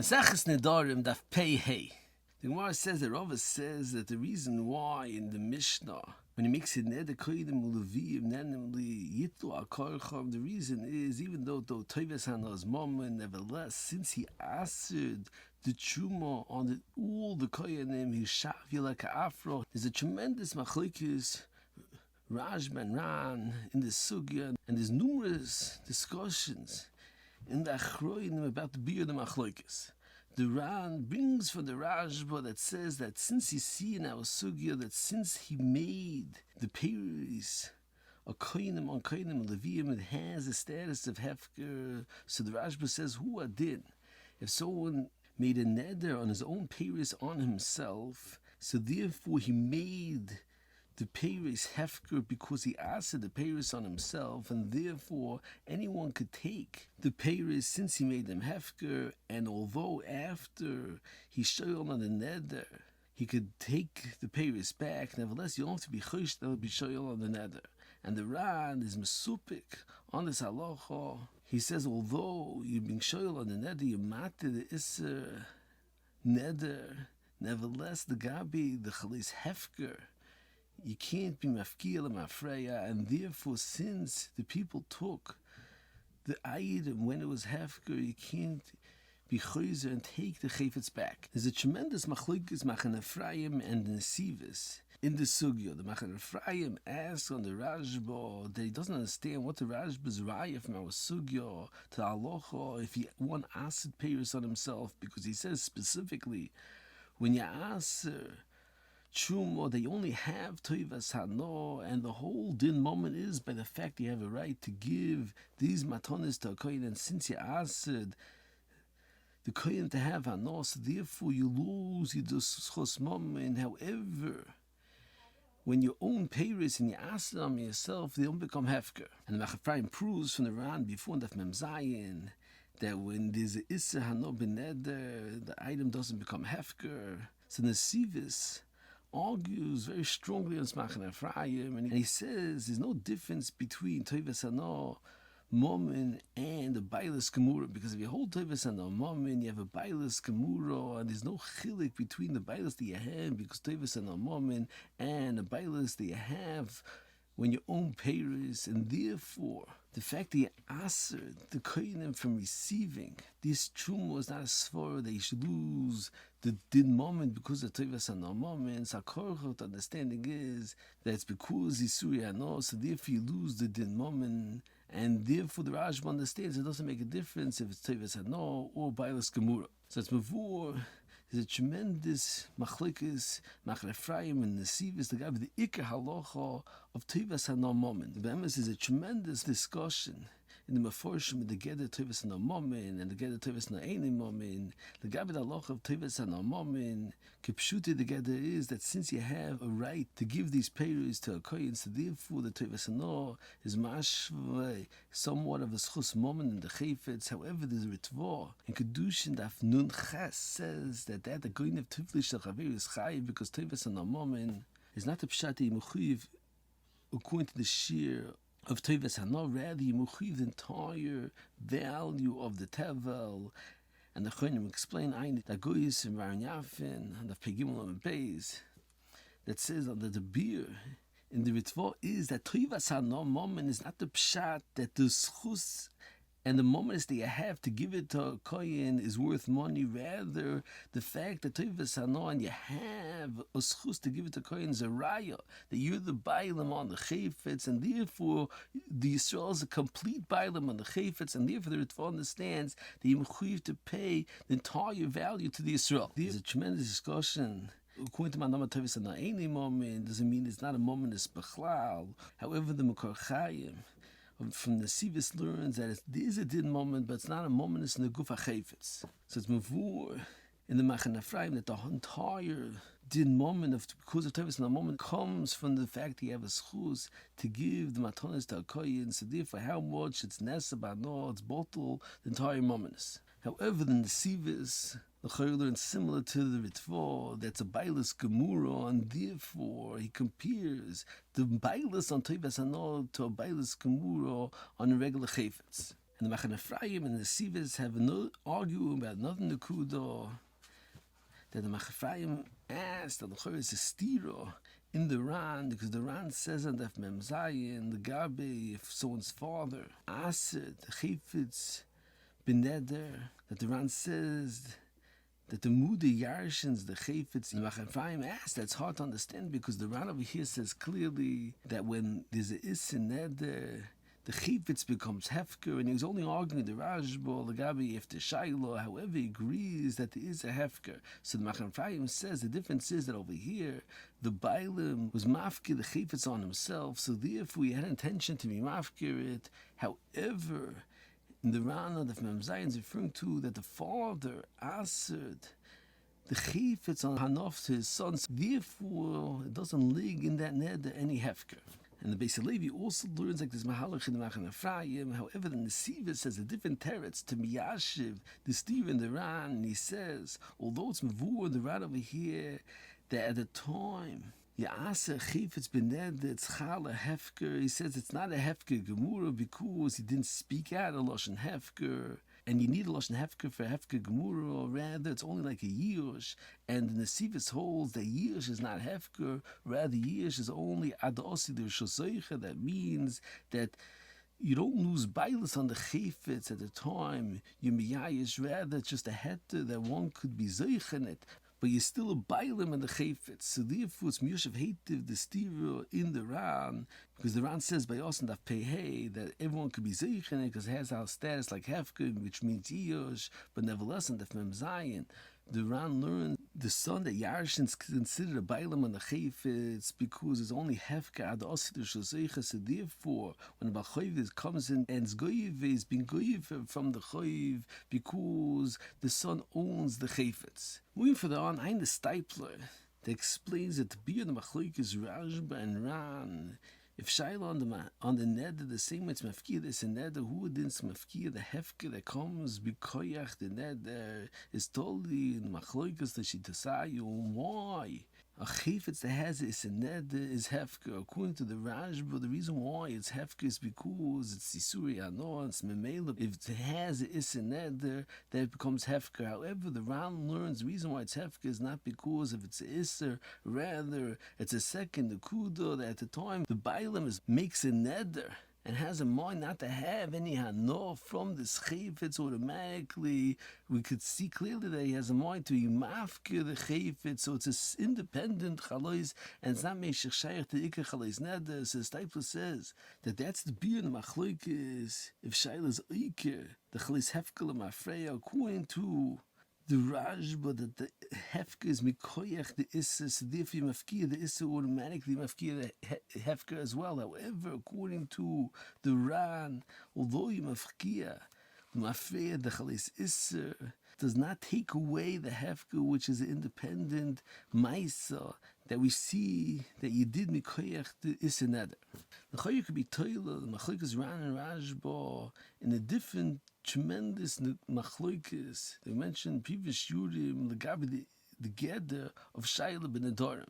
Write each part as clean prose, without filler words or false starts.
Maseches Nedarim Daf Pei Hey. The Gemara says that Rava says that the reason why in the Mishnah, when he makes it neder koydim uleviyim nenem yitlu akarcham, the reason is even though Toives Hana's mama, nevertheless, since he answered the truma on all the koyanim, he shavi like a afro. There's a tremendous machlokes Rajban Ran in the sugya, and there's numerous discussions in the Achroinim about the beer the machlokes. The Ran brings from the Rajba that says that since you see in our sugya that since he made the Peris a koinim on koinim leviyim, it has a status of hefker. So the Rajba says, who adin? If someone made a neder on his own Peris on himself, so therefore he made the Peris hefker because he asked the Peris on himself, and therefore anyone could take the Peris since he made them hefker, and although after he shoyal on the neder, he could take the Peris back, nevertheless you don't have to be chosh that will be shoyal on the neder. And the Ran is mesupik on this halacha. He says although you're being shoyal on the neder, you matter the iser neder, nevertheless the gabi, the chalis hefker, you can't be mafkir mafreya, and therefore since the people took the item when it was hefker, you can't be choizer and take the chayfetz back. There's a tremendous machlokes Machan Ephraim and Nesivis in the sugya. The Machan Ephraim asks on the Rajba that he doesn't understand what the Rajba's raya from our sugya to halacha if one asked Peris on himself, because he says specifically when you ask Truma, they only have Toivas Hano, and the whole din moment is by the fact you have a right to give these matonis to a kohen, and since you asked the kohen to have Hano, so therefore you lose your schos moment. However, when you own Peris and you ask them yourself, they don't become hefker. And the Machafraim proves from the Ran before in Daf Mem Zayin that when there's a Isser Hano Beneder, the item doesn't become hefker. So Nesivis argues very strongly on Machan Ephraim, and he says there's no difference between Toivas Hano Momin and the Bailas Gemura, because if you hold Toivas Hano Momin, you have a Bailas Gemura, and there's no chilik between the Bailas that you have, because Toivas Hano Momin and the Bailas that you have when you own Peris, and therefore the fact that you answered the kohenim from receiving this truma is not a svara that you should lose the din moment because of Toivas Hano moment. Sakorchot understanding is that it's because Yisuri Hano, so therefore you lose the din moment, and therefore the Rajba understands it doesn't make a difference if it's Toivas Hano or Bailas Gemura. So it's mavur. There's a tremendous machlokes Machan Ephraim and Nesivis, the guy with the ikar halacha of Toivas Hano moment. The Bemis is a tremendous discussion in the Meforshim with the Geder Toivas Hano moment and the Geder Toivas Hano Eini moment. The guy with the halacha of Toivas Hano moment, Kipshuti the Geder is that since you have a right to give these payers to a kohen, so therefore the Toivas Hano is mashvei, somewhat of a schus moment in the chayfetz. However, there's a ritva in Kedushin Daf Nun Ches says that the goyin of Tiflish Shel Chaver is chayiv because Toivas Hano moment is not a pshati mechuyev according to the shir of Toivas Hano, rather you mechuyev the entire value of the tevel. And the Chonim explain that goyis in Maran Yafin and the Pegimul and Beis that says that the beer in the Ritva is that Toivas Hano moment is not the pshat that the schus and the moments that you have to give it to a kohen is worth money. Rather, the fact that Toivas Hano and you have a schus to give it to kohen is a raya that you're the bailam on the chayfetz, and therefore the Yisrael is a complete bailam on the chayfetz, and therefore the Ritva understands that you have to pay the entire value to the Yisrael. There's a tremendous discussion. According to my Nama Toivas Hano any moment doesn't mean it's not a moment, it's bechlal. However, the Makor Chayim from the Nesivis learns that there is a din moment, but it's not a moment, it's in the Guf HaChayfetz. So it's mavur in the Machan Ephraim that the entire din moment of because of Toivas Hano moment comes from the fact that you have a schus to give the matonis to a kohen, so therefore how much it's nesa b'ano, it's bottle the entire moment. However, the Nesivis the Chayil learns similar to the Ritva, that's a Bailas Gemura, and therefore he compares the Bailas on Toivas Hano to a Bailas Gemura on a regular Chayfetz. And the Machane Ephraim and the Sivis have no arguing about nothing Nekuda. That the Machane Ephraim asked that the Chor is a stira in the Ran, because the Ran says on the Mem Zayin, the Gabe, if someone's father, Asid, Chayfetz, Beneder, that the Ran says that the Mude Yarshins, the Chayfetz, and the Machane Ephraim asked, that's hard to understand because the Ran over here says clearly that when there's a Isin Neder, the Chayfetz becomes Hefker, and he was only arguing the Rashba, the Gabi, if the Shaila, however, he agrees that there is a Hefker. So the Machane Ephraim says the difference is that over here, the Bailim was mafkir the Chayfetz on himself, so therefore he had intention to be mafkir it. However, in the Rana, the Mem Zayin is referring to that the father answered the Chayfetz on Hanof to his sons, therefore it doesn't lig in that neder any Hefker. And the Beis Levi also learns like this Mahalach in the Machane Ephraim. However, the Nesiva says a different teretz to Miyashiv, the Steve in the Ran, and he says, although it's Mavur in the Ran over here, that at the time, Ya'asa Chayfetz Bened, it's Chala Hefker, he says it's not a Hefker Gemura because he didn't speak out a Lashon Hefker. And you need a Lashon Hefker for Hefker Gemura, or rather it's only like a Yirush. And the Nesivis holds that Yirush is not Hefker, rather Yirush is only Ad Osid Shosoicha. That means that you don't lose Bailis on the Chayfetz at the time. You miyayish, rather it's just a heter that one could be Zoich in it. But you're still a Bailim in the Chayfetz. So therefore it's Miyoshev Heitiv, the Stira in the Ran, because the Ran says by Osan Daf Pehei that everyone could be Zeich in it because it has our status like Hefker, which means Yosh, but nevertheless in the Mem Zayin, the Ran learned the son that Yarshin is considered a Bailam on the Chayfetz because it's only Hefker ad Osid Shosecha. So therefore, when the Balchoiv comes in and Zgoyiv is being Goyiv from the Choiv because the son owns the Chayfetz. Moving further on, I'm the Stipler that explains that the beer the Machloik is Rajba and Ran. If Shaila on the neder, the same way it's mafkir this and neder, who didn't mafkir the hefker that comes bikoyach the neder is totally in machloikas the shitasayu. Why? A chayfetz that has it in neder is hefker. According to the Rashba, the reason why it's hefker is because it's Sisuri Ano, it's memela. If it has it in neder, then it becomes hefker. However, the Ran learns the reason why it's hefker is not because of its iser, rather it's a second the kudo that at the time the Bailam makes a neder and has a mind not to have any hano from this chayfetz automatically, we could see clearly that he has a mind to mafkir the chayfetz, so it's an independent chalois, and it's not meishach shayach to ikar chalois neder. So Stipler says that that's the beer in the machloik is if shayla's ikar the chalois hefkel mafreya, according to the Rashba, that the hefker is mikoyach the issa, so therefore you mafkir the issa automatically mafkir the hefker as well. However, according to the Ran, although you mafkir the mafreya the chalis issa, does not take away the hefker, which is an independent maisa that we see that you did mikoyach the issa neder. The choyah could be toilah, the machloikas Ran and Rashba in a different tremendous machloikas. They mentioned previous yurim the gather of Shaila ben Adorim.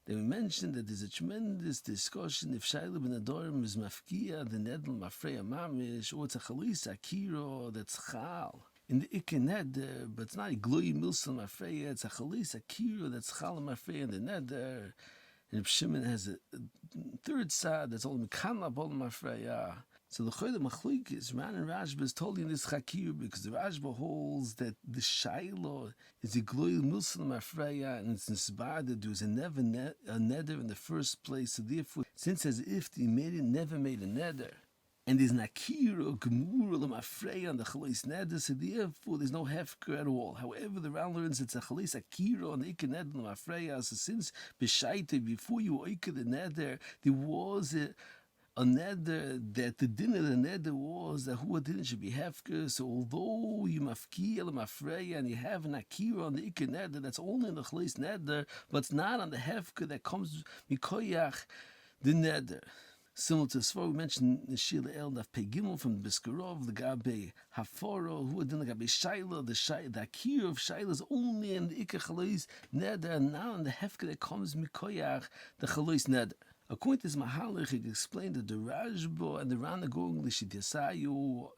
They mentioned that there's a tremendous discussion if Shaila ben Adorim is mafkia the nedel mafreya mamish, or it's a chalis akiro that's chal in the ikeneder, but it's not a gloy milson mafreya, it's a chalis akiro that's chal mafreya in the neder. And if Shimon has a third side that's all mekana bol mafreya. So the Choy the Machlokes, Ran and Rashba is totally in this Chakir because the Rashba holds that the Shaila is a Gloil Milson Mafreya and it's inspired that there was a neder in the first place. So therefore, since as if he never made a neder, and there's Nakir or Gemur or Mafreya on the Chalois neder, so therefore there's no hefker at all. However, the Ran learns it's a Chalois Akira on the Iker neder Mafreya. So since Beshaite, before you Iker the neder, there was a neder that the din of the neder was that who didn't should be hefker. So although you mafkir mafreya and you have an akira on the ikar neder, that's only in the chleis neder, but it's not on the hefker that comes mikoyach the neder. Similar to Svar, we mentioned the Shila El Daf Pegimel from the Biskarov, the Gabe Haforo, who didn't the Gabe Shaila, the akira of Shaila is only in the ikar chleis neder, and now in the hefker that comes mikoyach the chleis neder. According to this Mahalach, he explained that the Rashba and the Rana going Lishit Yasayu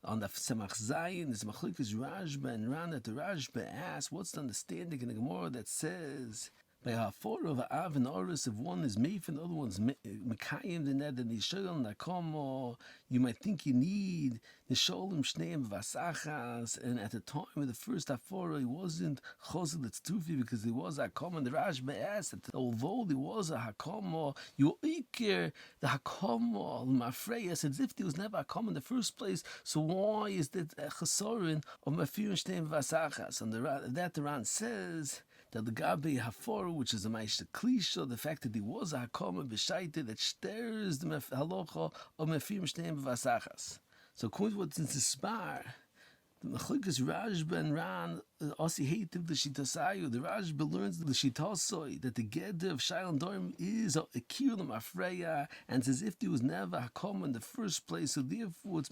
on the Semach Zayin, is Machlokes Rashba and Ran, that the Rashba asks, what's the understanding in the Gemara that says, by a four of a Av and Oris, if one is Meif and the other one's Mekayim, the Ned and Yishayel Nakomo, you might think you need the Sholem Shneim Vasachas, and at the time of the first Afora, he wasn't Chosel Tufi because he was Hakom, the Rashba asked that although there was a Hakom, you Iker the Hakom, Mafreya, as if there was never Hakom in the first place, so why is that Chesorin of Mafir Shneim Vasachas? And that the Ran says, that the Gabi Hafor, which is a Maisha Klisha, the fact that he was a Hakoma B'Shaita that stirs the halacha of Mefim Shteim Vasachas. So, according to what's in the Spar, the Machlokes Rashba and Ran, Asi Hativ the Shitasayu, the Rashba learns the Shitasoi, that the Geder of Shail and Dorim is a Kirulim Afreya, and as if there was never a Hakoma in the first place, so therefore it's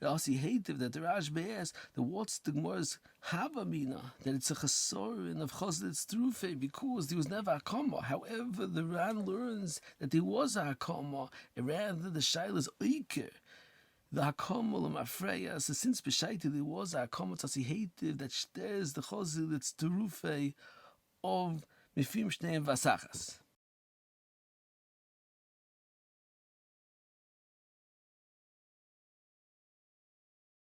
Asi Hativ that the Rashba asks, that what's the Gemara's Havamina, that it's a Chesorin of Chosletz Trufe, because there was never a Hakoma. However, the Ran learns that there was a Hakoma, and rather the Shail is Iker. The Hakomol of Mafreya, so since B'Shaita there was a Hakomol Tzasi that there's the Chosel that's Terufe of Mifim Shnei Vasachas.